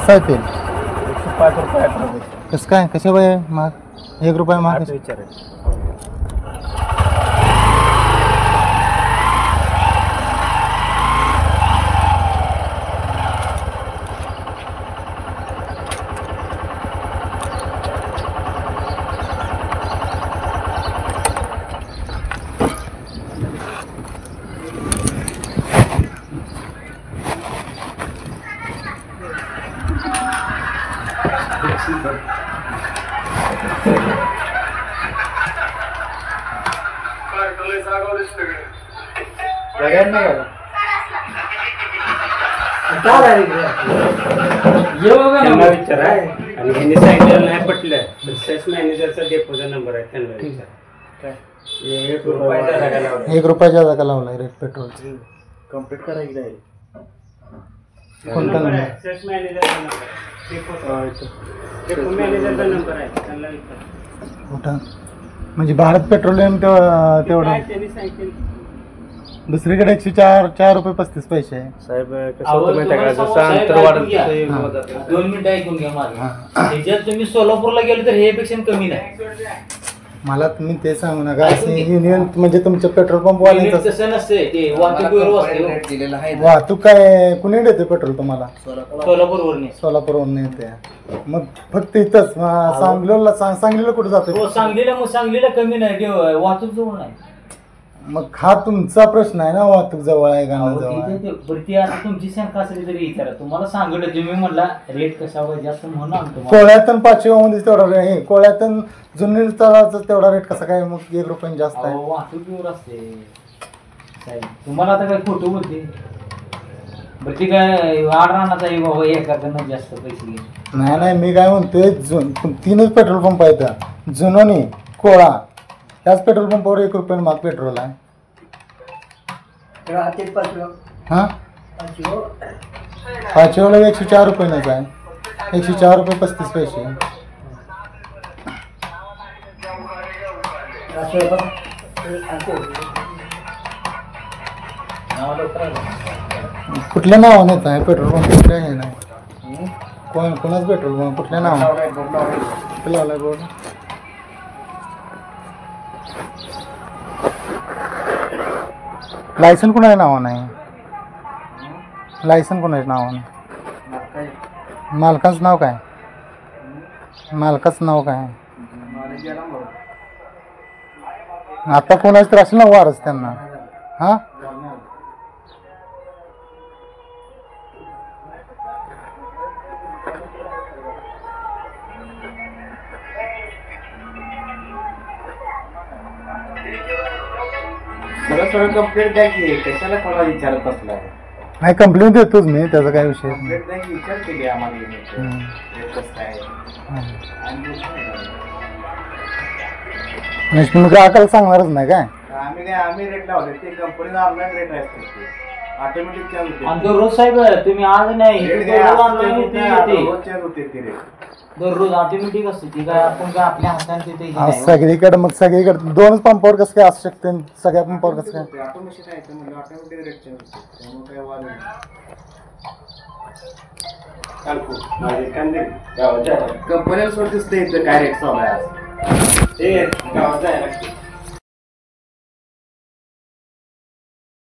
कसं आहे तेल? 105 रुपये 18 पैसे. कसं काय कशा वय महाग 1 रुपया महाग आठ विचार आहे. त्यांना विचारा आणि ह्यांनी सांगितलं नाही पटलं तर सेल्स मॅनेजरचा डेपोचा नंबर आहे त्यांना विचारा. 1 रुपयाचा जागा लावला. 1 रुपयाच्या जागा लावलाय रेट पेट्रोलची. कंप्लीट करायची आहे. कोणता नंबर? सेल्स मॅनेजरचा नंबर डेपो मॅनेजरचा नंबर आहे त्यांना विचारा. कुठं म्हणजे भारत पेट्रोलियम तेवढं काय त्यांनी सांगितलं. दुसरीकडे 104 रुपये 35 पैसे आहे. साहेब कसं होतं माहिती आहे का जसं अंतर वाढत 2 मिनिटं ऐकून घ्या माझं. त्याच्यात तुम्ही सोलापूरला गेले तर हे पेक्षा कमी नाही. मला तुम्ही ते सांगू नका युनियन म्हणजे तुमच्या पेट्रोल पंप युनिट वाल्यांचं तसं नसते ते वाहतुकीवर असते. वाहतूक काय कुणी देते पेट्रोल तुम्हाला? सोलापूरवर सोलापूरवरून येते. मग फक्त इथंच सांगलीला कुठं जातो? सांगलीला कमी नाही वाहतूक जवळ नाही. मग हा तुमचा प्रश्न आहे ना, वाहतूक जवळ आहे का नाही जवळ आहे? ती आता तुमची शंका असली तरी विचारा. तुम्हाला सांगितलं तुम्ही म्हणला रेट कशावर जास्त म्हणून आणतो. कोळ्यातून 500 मध्ये तेवढा रेट आहे, कोळ्यातून जुन्नर तळाचा तेवढा रेट कसा काय मग 1 रुपयाने जास्त आहे? वाहतुकीवर असते साहेब. तुम्हाला आता काय खोटं बोलते बरं ती काय आड राहण्याचा आहे बाबा एखाद्यानं जास्त पैसे घे. नाही मी काय म्हणतोय 3च पेट्रोल पंप आहेत जुनोनी कोळा. त्याच पेट्रोल पंपावर 1 रुपयाने महाग पेट्रोल आहे. हा 5 104 रुपयानंच आहे. 104 रुपये 35 पैसे. कुठल्या नावाने येत आहे पेट्रोल पंप? कुठल्या हे नाही कोणाच पेट्रोल पंप कुठल्या नावाने लावलाय बोर्ड? लायसन कोणाच्या नावानं आहे? लायसन कोणाच्या नावानं? मालकाचं नाव काय? मालकाचं नाव काय? आता कोणाच तर असेल ना वारच त्यांना. हा सगळं कंप्लीट द्या की कशाला कोणाला विचारत बसला. नाही कंप्लेंट देतोच मी, त्याचा काय विषय नाही. कंप्लीट द्या की विचार केली आम्हाला तुम्ही ग्राहकाला सांगणारच नाही काय? आम्ही रेट लावले ते कंपनीला ऑनलाईन रेट आहे ऑटोमॅटिक चेंज होते. आणि दररोज साहेब तुम्ही आज नाही दररोज ऑटोमॅटिक असते ती काय आपण काय आपल्या हाताने तिथे हे नाही. सगळीकडे मग सगळीकडे 2च पंपावर कसं काय असू शकते? सगळ्या पंपावर कसं काय? ऑटोमेशन आहे म्हणजे ऑटोमॅटिक रेट चेंज होते त्यामुळे काय वाद नाही. कंपनीला सोड दिसते इथं काय रेट चालू आहे. गावात जायला